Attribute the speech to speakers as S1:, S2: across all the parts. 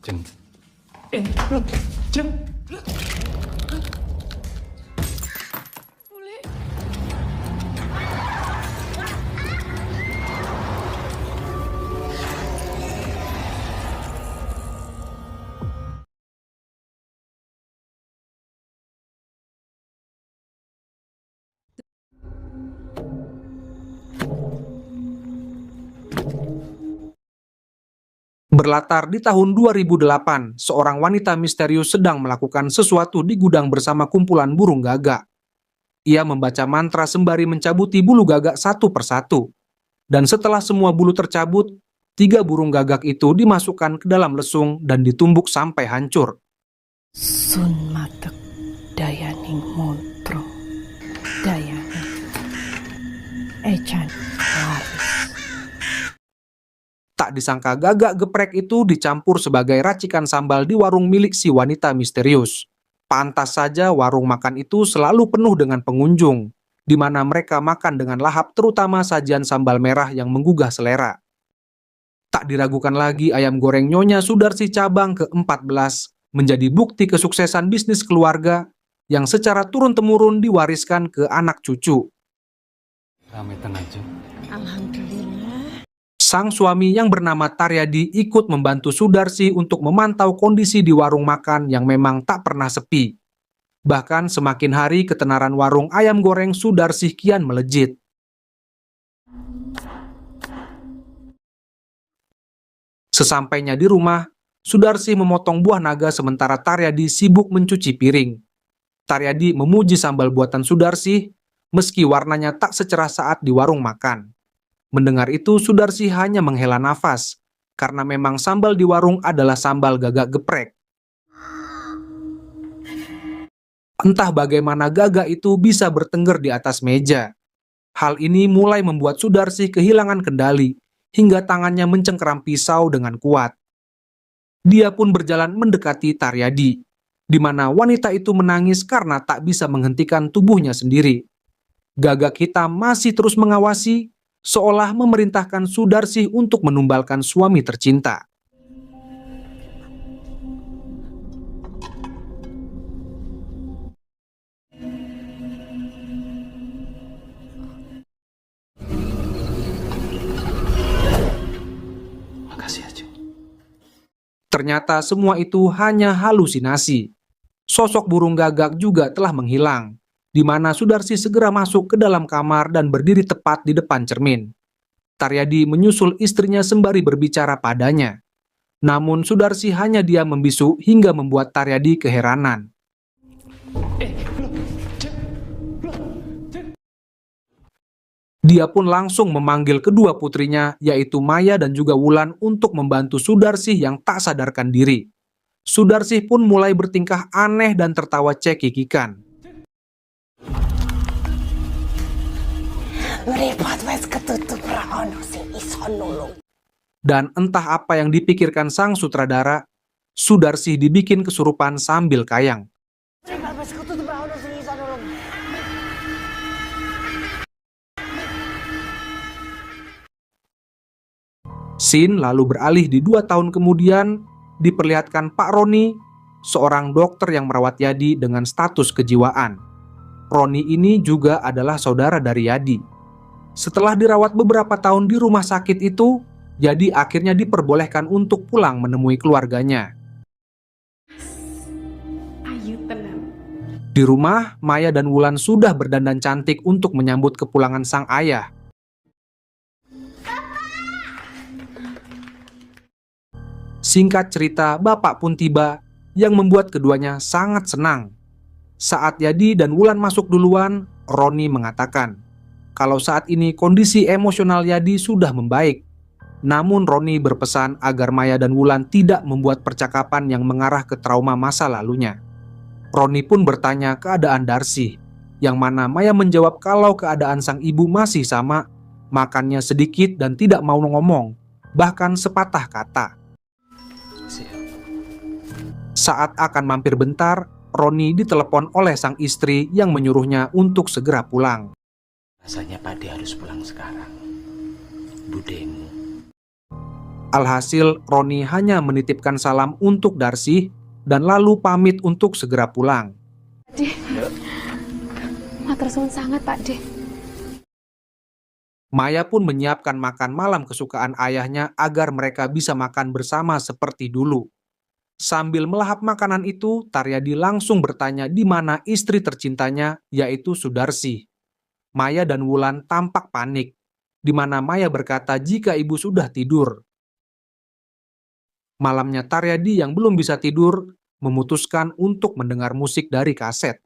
S1: Jeng. Loh, Jeng.
S2: Boleh.
S3: Berlatar di tahun 2008, seorang wanita misterius sedang melakukan sesuatu di gudang bersama kumpulan burung gagak. Ia membaca mantra sembari mencabuti bulu gagak satu persatu. Dan setelah semua bulu tercabut, 3 burung gagak itu dimasukkan ke dalam lesung dan ditumbuk sampai hancur.
S2: Sun matek dayaning montro dayaning ecan laris.
S3: Tak disangka gagak geprek itu dicampur sebagai racikan sambal di warung milik si wanita misterius. Pantas saja warung makan itu selalu penuh dengan pengunjung, di mana mereka makan dengan lahap terutama sajian sambal merah yang menggugah selera. Tak diragukan lagi ayam goreng Nyonya Sudarsi cabang ke-14 menjadi bukti kesuksesan bisnis keluarga yang secara turun-temurun diwariskan ke anak cucu.
S1: Rame tenang, Jeng.
S2: Alhamdulillah.
S3: Sang suami yang bernama Taryadi ikut membantu Sudarsi untuk memantau kondisi di warung makan yang memang tak pernah sepi. Bahkan semakin hari ketenaran warung ayam goreng Sudarsi kian melejit. Sesampainya di rumah, Sudarsi memotong buah naga sementara Taryadi sibuk mencuci piring. Taryadi memuji sambal buatan Sudarsi, meski warnanya tak secerah saat di warung makan. Mendengar itu, Sudarsi hanya menghela nafas, karena memang sambal di warung adalah sambal gagak geprek. Entah bagaimana gagak itu bisa bertengger di atas meja. Hal ini mulai membuat Sudarsi kehilangan kendali, hingga tangannya mencengkeram pisau dengan kuat. Dia pun berjalan mendekati Taryadi, di mana wanita itu menangis karena tak bisa menghentikan tubuhnya sendiri. Gagak hitam masih terus mengawasi, seolah memerintahkan Sudarsi untuk menumbalkan suami tercinta.
S1: Makasih ya, Jeng.
S3: Ternyata semua itu hanya halusinasi. Sosok burung gagak juga telah menghilang, di mana Sudarsi segera masuk ke dalam kamar dan berdiri tepat di depan cermin. Taryadi menyusul istrinya sembari berbicara padanya. Namun Sudarsi hanya diam membisu hingga membuat Taryadi keheranan. Dia pun langsung memanggil kedua putrinya, yaitu Maya dan juga Wulan, untuk membantu Sudarsi yang tak sadarkan diri. Sudarsi pun mulai bertingkah aneh dan tertawa cekikikan.
S2: Meripat wes ketutup ra ono sing iso nulung.
S3: Dan entah apa yang dipikirkan sang sutradara, Sudarsi dibikin kesurupan sambil kayang.
S2: Meripat wes ketutup ra ono sing iso nulung.
S3: Scene lalu beralih di 2 tahun kemudian, diperlihatkan Pak Roni, seorang dokter yang merawat Yadi dengan status kejiwaan. Roni ini juga adalah saudara dari Yadi. Setelah dirawat beberapa tahun di rumah sakit itu, Yadi akhirnya diperbolehkan untuk pulang menemui keluarganya.
S2: Ayu tenang.
S3: Di rumah, Maya dan Wulan sudah berdandan cantik untuk menyambut kepulangan sang ayah. Singkat cerita, bapak pun tiba, yang membuat keduanya sangat senang. Saat Yadi dan Wulan masuk duluan, Roni mengatakan kalau saat ini kondisi emosional Yadi sudah membaik. Namun Roni berpesan agar Maya dan Wulan tidak membuat percakapan yang mengarah ke trauma masa lalunya. Roni pun bertanya keadaan Darsi, yang mana Maya menjawab kalau keadaan sang ibu masih sama, makannya sedikit dan tidak mau ngomong, bahkan sepatah kata. Saat akan mampir bentar, Roni ditelepon oleh sang istri yang menyuruhnya untuk segera pulang.
S4: Rasanya Pade harus pulang sekarang. Budemu.
S3: Alhasil, Roni hanya menitipkan salam untuk Darsi dan lalu pamit untuk segera pulang.
S4: Deh, matur suwun sangat Pak Deh.
S3: Maya pun menyiapkan makan malam kesukaan ayahnya agar mereka bisa makan bersama seperti dulu. Sambil melahap makanan itu, Taryadi langsung bertanya di mana istri tercintanya, yaitu Sudarsi. Maya dan Wulan tampak panik, di mana Maya berkata jika ibu sudah tidur. Malamnya Taryadi yang belum bisa tidur, memutuskan untuk mendengar musik dari kaset.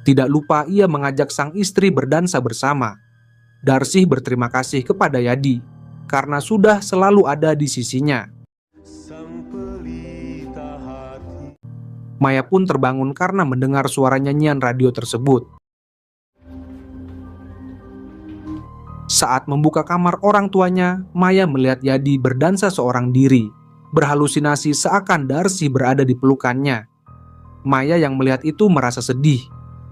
S3: Tidak lupa ia mengajak sang istri berdansa bersama. Darsih berterima kasih kepada Yadi karena sudah selalu ada di sisinya. Maya pun terbangun karena mendengar suara nyanyian radio tersebut. Saat membuka kamar orang tuanya, Maya melihat Yadi berdansa seorang diri, berhalusinasi seakan Darsi berada di pelukannya. Maya yang melihat itu merasa sedih,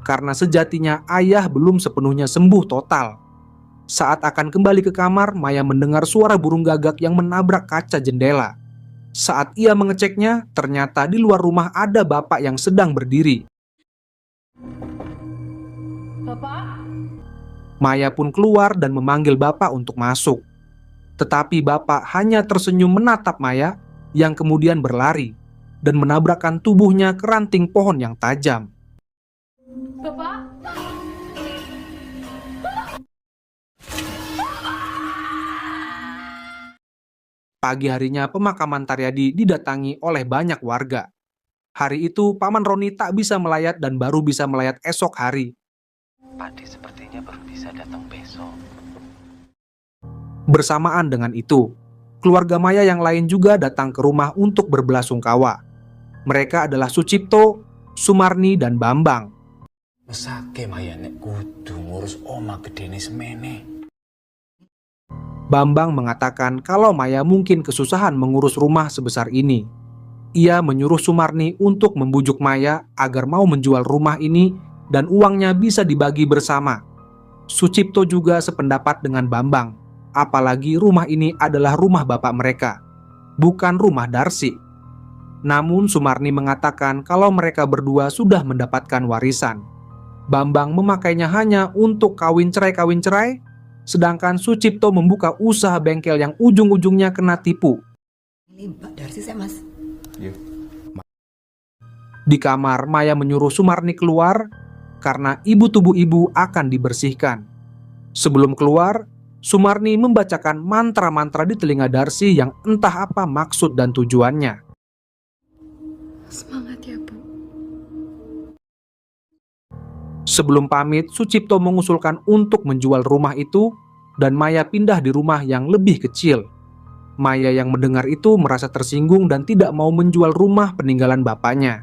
S3: karena sejatinya ayah belum sepenuhnya sembuh total. Saat akan kembali ke kamar, Maya mendengar suara burung gagak yang menabrak kaca jendela. Saat ia mengeceknya, ternyata di luar rumah ada bapak yang sedang berdiri.
S4: Bapak?
S3: Maya pun keluar dan memanggil bapak untuk masuk. Tetapi bapak hanya tersenyum menatap Maya yang kemudian berlari dan menabrakkan tubuhnya ke ranting pohon yang tajam.
S4: Bapak?
S3: Pagi harinya pemakaman Taryadi didatangi oleh banyak warga. Hari itu Paman Roni tak bisa melayat dan baru bisa melayat esok hari.
S1: Padi sepertinya baru bisa datang besok.
S3: Bersamaan dengan itu, keluarga Maya yang lain juga datang ke rumah untuk berbelasungkawa. Mereka adalah Sucipto, Sumarni, dan Bambang.
S5: Mesake Maya nek kudu ngurus oma gedene semene.
S3: Bambang mengatakan kalau Maya mungkin kesusahan mengurus rumah sebesar ini. Ia menyuruh Sumarni untuk membujuk Maya agar mau menjual rumah ini dan uangnya bisa dibagi bersama. Sucipto juga sependapat dengan Bambang, apalagi rumah ini adalah rumah bapak mereka, bukan rumah Darsi. Namun Sumarni mengatakan kalau mereka berdua sudah mendapatkan warisan. Bambang memakainya hanya untuk kawin cerai, sedangkan Sucipto membuka usaha bengkel yang ujung-ujungnya kena tipu.
S2: Ini Mbak Darsi saya Mas.
S3: Di kamar, Maya menyuruh Sumarni keluar karena ibu tubuh ibu akan dibersihkan. Sebelum keluar, Sumarni membacakan mantra-mantra di telinga Darsi yang entah apa maksud dan tujuannya.
S4: Semangat ya Bu.
S3: Sebelum pamit, Sucipto mengusulkan untuk menjual rumah itu dan Maya pindah di rumah yang lebih kecil. Maya yang mendengar itu merasa tersinggung dan tidak mau menjual rumah peninggalan bapaknya.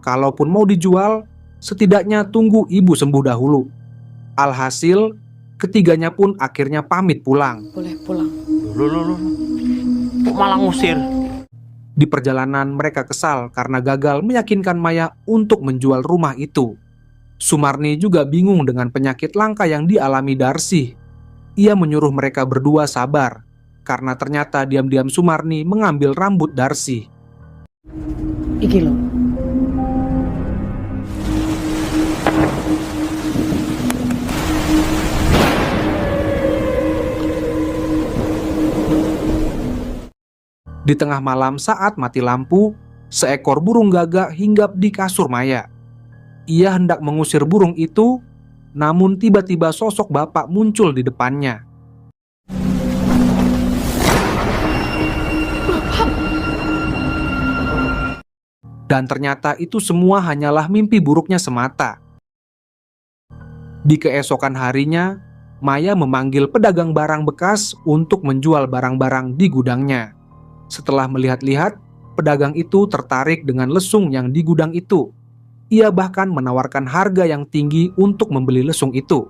S3: Kalaupun mau dijual, setidaknya tunggu ibu sembuh dahulu. Alhasil, ketiganya pun akhirnya pamit pulang.
S2: Boleh pulang.
S5: Loh. Kok malah ngusir?
S3: Di perjalanan mereka kesal karena gagal meyakinkan Maya untuk menjual rumah itu. Sumarni juga bingung dengan penyakit langka yang dialami Darsi. Ia menyuruh mereka berdua sabar, karena ternyata diam-diam Sumarni mengambil rambut Darsi.
S2: Iki loh.
S3: Di tengah malam saat mati lampu, seekor burung gagak hinggap di kasur Maya. Ia hendak mengusir burung itu, namun tiba-tiba sosok bapak muncul di depannya. Dan ternyata itu semua hanyalah mimpi buruknya semata. Di keesokan harinya, Maya memanggil pedagang barang bekas untuk menjual barang-barang di gudangnya. Setelah melihat-lihat, pedagang itu tertarik dengan lesung yang di gudang itu. Ia bahkan menawarkan harga yang tinggi untuk membeli lesung itu.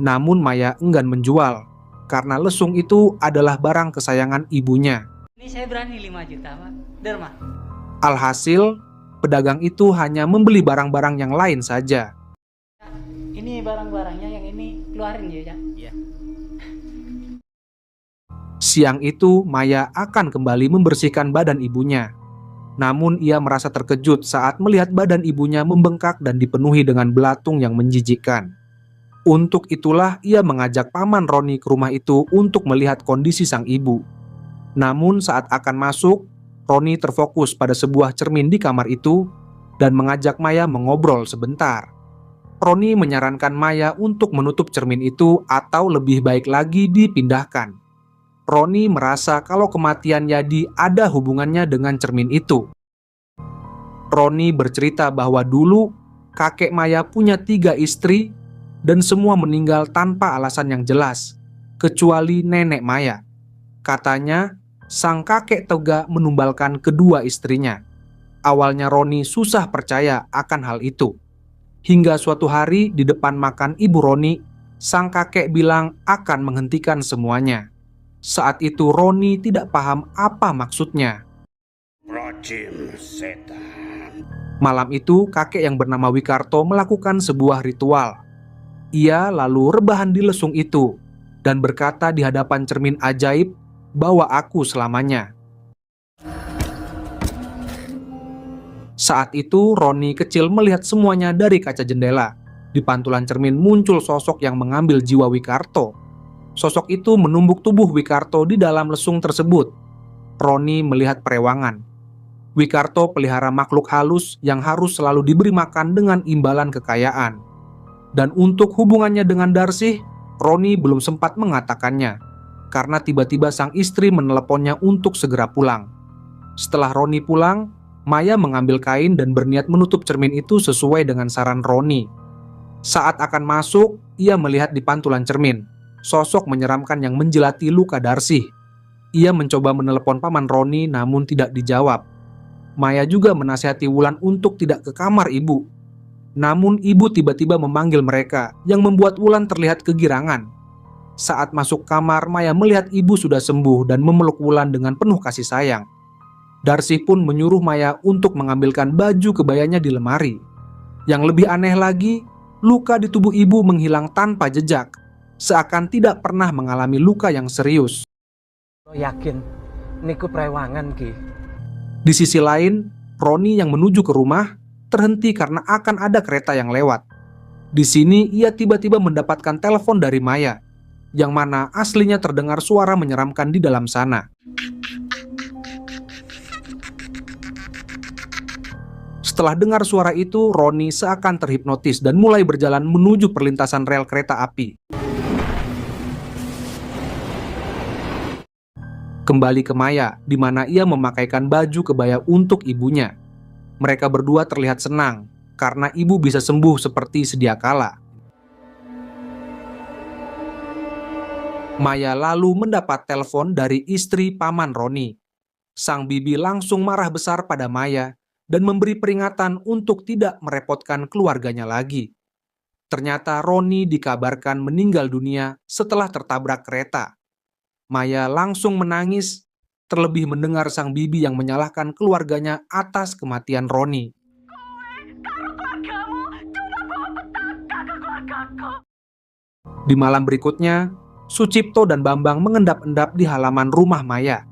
S3: Namun Maya enggan menjual, karena lesung itu adalah barang kesayangan ibunya.
S6: Ini saya berani 5 juta, Pak. Derma.
S3: Alhasil, pedagang itu hanya membeli barang-barang yang lain saja.
S6: Ini barang-barangnya, yang ini keluarin ya, Cak. Iya.
S3: Siang itu, Maya akan kembali membersihkan badan ibunya. Namun ia merasa terkejut saat melihat badan ibunya membengkak dan dipenuhi dengan belatung yang menjijikkan. Untuk itulah ia mengajak paman Roni ke rumah itu untuk melihat kondisi sang ibu. Namun saat akan masuk, Roni terfokus pada sebuah cermin di kamar itu dan mengajak Maya mengobrol sebentar. Roni menyarankan Maya untuk menutup cermin itu atau lebih baik lagi dipindahkan. Roni merasa kalau kematian Yadi ada hubungannya dengan cermin itu. Roni bercerita bahwa dulu kakek Maya punya 3 istri dan semua meninggal tanpa alasan yang jelas, kecuali nenek Maya. Katanya, sang kakek tega menumbalkan kedua istrinya. Awalnya Roni susah percaya akan hal itu. Hingga suatu hari di depan makan ibu Roni, sang kakek bilang akan menghentikan semuanya. Saat itu Roni tidak paham apa maksudnya.
S5: Rajim setan.
S3: Malam itu kakek yang bernama Wikarto melakukan sebuah ritual. Ia lalu rebahan di lesung itu dan berkata di hadapan cermin ajaib bahwa aku selamanya. Saat itu Roni kecil melihat semuanya dari kaca jendela. Di pantulan cermin muncul sosok yang mengambil jiwa Wikarto. Sosok itu menumbuk tubuh Wikarto di dalam lesung tersebut. Roni melihat perewangan. Wikarto pelihara makhluk halus yang harus selalu diberi makan dengan imbalan kekayaan. Dan untuk hubungannya dengan Darsih, Roni belum sempat mengatakannya karena tiba-tiba sang istri meneleponnya untuk segera pulang. Setelah Roni pulang, Maya mengambil kain dan berniat menutup cermin itu sesuai dengan saran Roni. Saat akan masuk, ia melihat di pantulan cermin sosok menyeramkan yang menjelati luka Darsih. Ia mencoba menelepon paman Roni namun tidak dijawab. Maya juga menasihati Wulan untuk tidak ke kamar ibu. Namun ibu tiba-tiba memanggil mereka yang membuat Wulan terlihat kegirangan. Saat masuk kamar, Maya melihat ibu sudah sembuh dan memeluk Wulan dengan penuh kasih sayang. Darsih pun menyuruh Maya untuk mengambilkan baju kebayanya di lemari. Yang lebih aneh lagi, luka di tubuh ibu menghilang tanpa jejak, seakan tidak pernah mengalami luka yang serius.
S1: Lo yakin niku prewangan ki?
S3: Di sisi lain, Roni yang menuju ke rumah terhenti karena akan ada kereta yang lewat. Di sini ia tiba-tiba mendapatkan telepon dari Maya, yang mana aslinya terdengar suara menyeramkan di dalam sana. Setelah dengar suara itu, Roni seakan terhipnotis dan mulai berjalan menuju perlintasan rel kereta api. Kembali ke Maya, di mana ia memakaikan baju kebaya untuk ibunya. Mereka berdua terlihat senang karena ibu bisa sembuh seperti sedia kala. Maya lalu mendapat telepon dari istri paman Roni. Sang bibi langsung marah besar pada Maya dan memberi peringatan untuk tidak merepotkan keluarganya lagi. Ternyata Roni dikabarkan meninggal dunia setelah tertabrak kereta. Maya langsung menangis, terlebih mendengar sang bibi yang menyalahkan keluarganya atas kematian Roni. Di malam berikutnya, Sucipto dan Bambang mengendap-endap di halaman rumah Maya.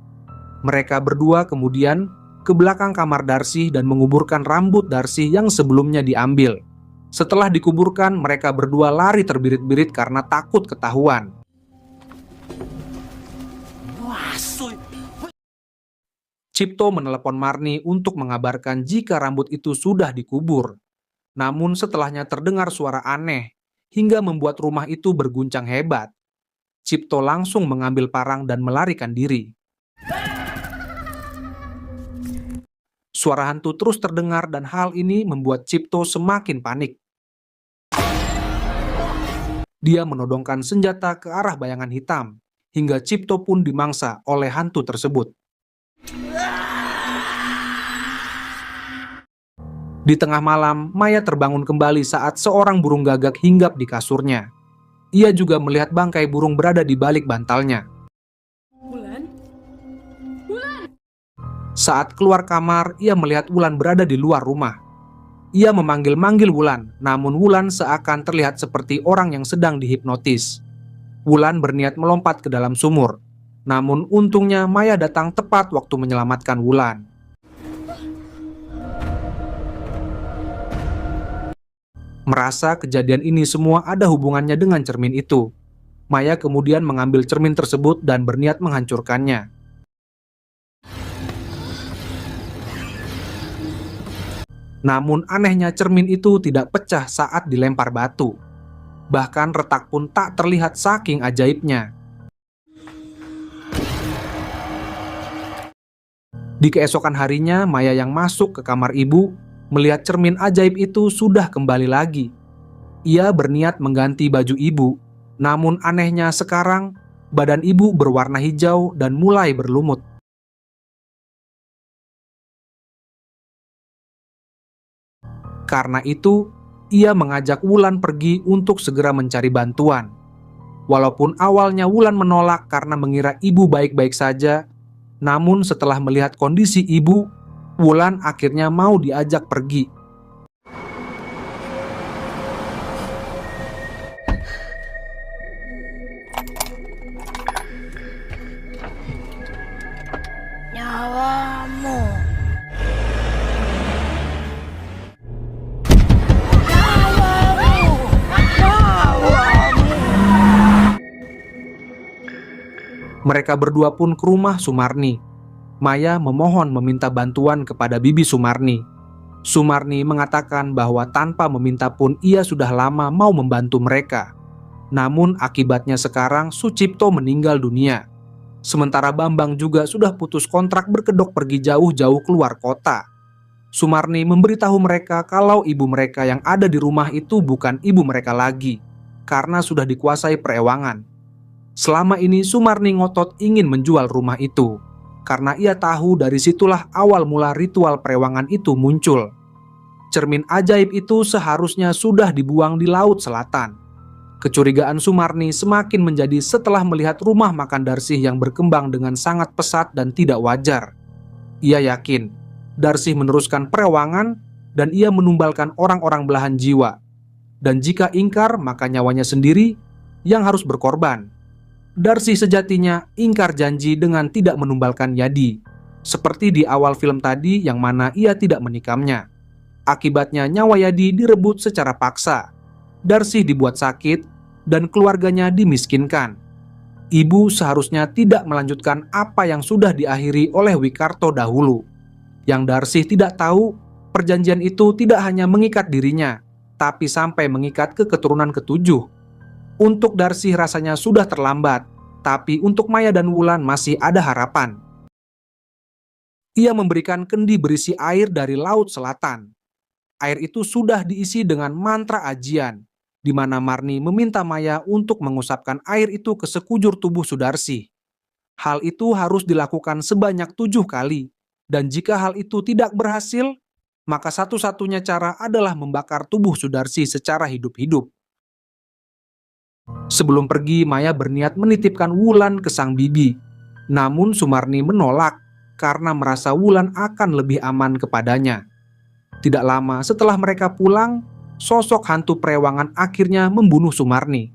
S3: Mereka berdua kemudian ke belakang kamar Darsih dan menguburkan rambut Darsih yang sebelumnya diambil. Setelah dikuburkan, mereka berdua lari terbirit-birit karena takut ketahuan. Cipto menelepon Marni untuk mengabarkan jika rambut itu sudah dikubur. Namun setelahnya terdengar suara aneh hingga membuat rumah itu berguncang hebat. Cipto langsung mengambil parang dan melarikan diri. Suara hantu terus terdengar dan hal ini membuat Cipto semakin panik. Dia menodongkan senjata ke arah bayangan hitam, hingga Cipto pun dimangsa oleh hantu tersebut. Di tengah malam, Maya terbangun kembali saat seorang burung gagak hinggap di kasurnya. Ia juga melihat bangkai burung berada di balik bantalnya. Saat keluar kamar, ia melihat Wulan berada di luar rumah. Ia memanggil-manggil Wulan, namun Wulan seakan terlihat seperti orang yang sedang dihipnotis. Wulan berniat melompat ke dalam sumur. Namun untungnya Maya datang tepat waktu menyelamatkan Wulan. Merasa kejadian ini semua ada hubungannya dengan cermin itu, Maya kemudian mengambil cermin tersebut dan berniat menghancurkannya. Namun anehnya cermin itu tidak pecah saat dilempar batu. Bahkan retak pun tak terlihat saking ajaibnya. Di keesokan harinya, Maya yang masuk ke kamar ibu melihat cermin ajaib itu sudah kembali lagi. Ia berniat mengganti baju ibu, namun anehnya sekarang badan ibu berwarna hijau dan mulai berlumut. Karena itu, ia mengajak Wulan pergi untuk segera mencari bantuan. Walaupun awalnya Wulan menolak karena mengira ibu baik-baik saja, namun setelah melihat kondisi ibu, Wulan akhirnya mau diajak pergi.
S2: Nyawamu.
S3: Mereka berdua pun ke rumah Sumarni. Maya memohon meminta bantuan kepada Bibi Sumarni. Sumarni mengatakan bahwa tanpa meminta pun ia sudah lama mau membantu mereka. Namun akibatnya sekarang Sucipto meninggal dunia. Sementara Bambang juga sudah putus kontrak berkedok pergi jauh-jauh keluar kota. Sumarni memberitahu mereka kalau ibu mereka yang ada di rumah itu bukan ibu mereka lagi, karena sudah dikuasai perewangan. Selama ini Sumarni ngotot ingin menjual rumah itu, karena ia tahu dari situlah awal mula ritual perewangan itu muncul. Cermin ajaib itu seharusnya sudah dibuang di Laut Selatan. Kecurigaan Sumarni semakin menjadi setelah melihat rumah makan Darsih yang berkembang dengan sangat pesat dan tidak wajar. Ia yakin Darsih meneruskan perewangan dan ia menumbalkan orang-orang belahan jiwa. Dan jika ingkar, maka nyawanya sendiri yang harus berkorban. Darsih sejatinya ingkar janji dengan tidak menumbalkan Yadi, seperti di awal film tadi yang mana ia tidak menikamnya. Akibatnya nyawa Yadi direbut secara paksa. Darsih dibuat sakit dan keluarganya dimiskinkan. Ibu seharusnya tidak melanjutkan apa yang sudah diakhiri oleh Wikarto dahulu. Yang Darsih tidak tahu, perjanjian itu tidak hanya mengikat dirinya, tapi sampai mengikat ke keturunan ketujuh. Untuk Darsih rasanya sudah terlambat, tapi untuk Maya dan Wulan masih ada harapan. Ia memberikan kendi berisi air dari Laut Selatan. Air itu sudah diisi dengan mantra ajian, di mana Marni meminta Maya untuk mengusapkan air itu ke sekujur tubuh Sudarsih. Hal itu harus dilakukan sebanyak 7 kali, dan jika hal itu tidak berhasil, maka satu-satunya cara adalah membakar tubuh Sudarsih secara hidup-hidup. Sebelum pergi, Maya berniat menitipkan Wulan ke sang bibi. Namun Sumarni menolak karena merasa Wulan akan lebih aman kepadanya. Tidak lama setelah mereka pulang, sosok hantu perewangan akhirnya membunuh Sumarni.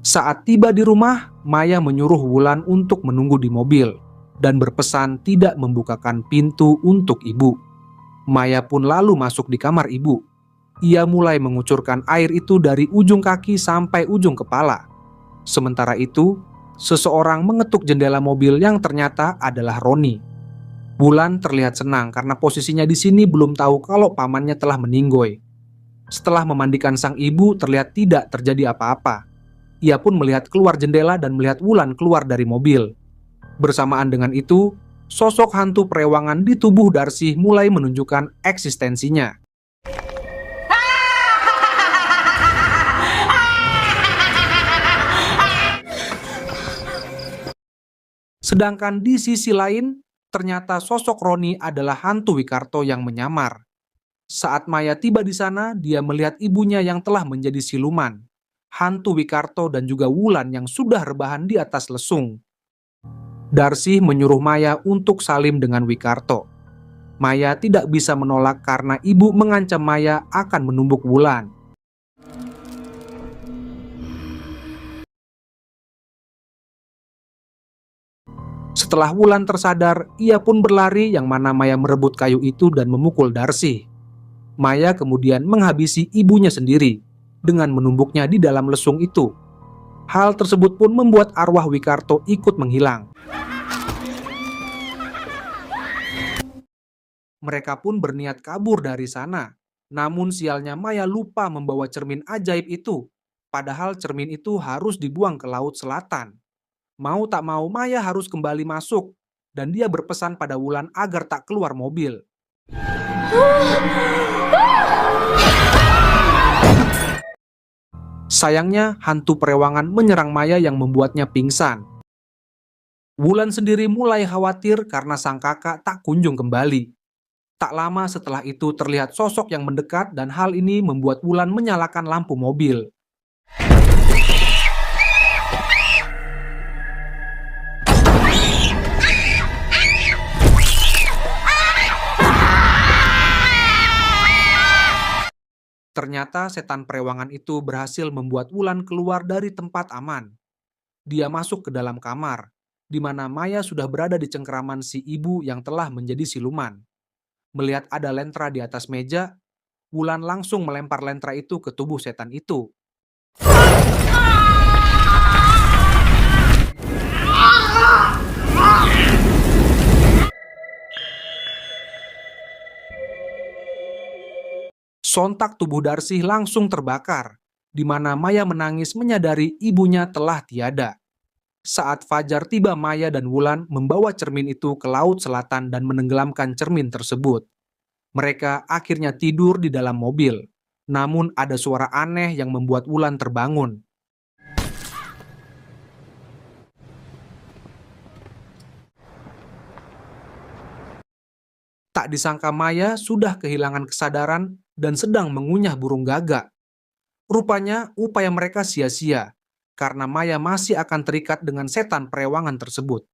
S3: Saat tiba di rumah, Maya menyuruh Wulan untuk menunggu di mobil dan berpesan tidak membukakan pintu untuk ibu. Maya pun lalu masuk di kamar ibu. Ia mulai mengucurkan air itu dari ujung kaki sampai ujung kepala. Sementara itu, seseorang mengetuk jendela mobil yang ternyata adalah Roni. Wulan terlihat senang karena posisinya di sini belum tahu kalau pamannya telah meninggoy. Setelah memandikan sang ibu, terlihat tidak terjadi apa-apa. Ia pun melihat keluar jendela dan melihat Wulan keluar dari mobil. Bersamaan dengan itu, sosok hantu perewangan di tubuh Darsih mulai menunjukkan eksistensinya. Sedangkan di sisi lain, ternyata sosok Roni adalah hantu Wikarto yang menyamar. Saat Maya tiba di sana, dia melihat ibunya yang telah menjadi siluman, hantu Wikarto dan juga Wulan yang sudah rebahan di atas lesung. Darsi menyuruh Maya untuk salim dengan Wikarto. Maya tidak bisa menolak karena ibu mengancam Maya akan menumbuk Wulan. Setelah Wulan tersadar, ia pun berlari yang mana Maya merebut kayu itu dan memukul Darsi. Maya kemudian menghabisi ibunya sendiri dengan menumbuknya di dalam lesung itu. Hal tersebut pun membuat arwah Wikarto ikut menghilang. Mereka pun berniat kabur dari sana. Namun sialnya Maya lupa membawa cermin ajaib itu. Padahal cermin itu harus dibuang ke Laut Selatan. Mau tak mau Maya harus kembali masuk. Dan dia berpesan pada Wulan agar tak keluar mobil. Sayangnya hantu perewangan menyerang Maya yang membuatnya pingsan. Wulan sendiri mulai khawatir karena sang kakak tak kunjung kembali. Tak lama setelah itu terlihat sosok yang mendekat dan hal ini membuat Wulan menyalakan lampu mobil. Ternyata setan perewangan itu berhasil membuat Wulan keluar dari tempat aman. Dia masuk ke dalam kamar, di mana Maya sudah berada di cengkeraman si ibu yang telah menjadi siluman. Melihat ada lentra di atas meja, Wulan langsung melempar lentra itu ke tubuh setan itu. Sontak tubuh Darsi langsung terbakar, di mana Maya menangis menyadari ibunya telah tiada. Saat fajar tiba, Maya dan Wulan membawa cermin itu ke Laut Selatan dan menenggelamkan cermin tersebut. Mereka akhirnya tidur di dalam mobil. Namun ada suara aneh yang membuat Wulan terbangun. Tak disangka Maya sudah kehilangan kesadaran dan sedang mengunyah burung gagak. Rupanya upaya mereka sia-sia, karena Maya masih akan terikat dengan setan perewangan tersebut.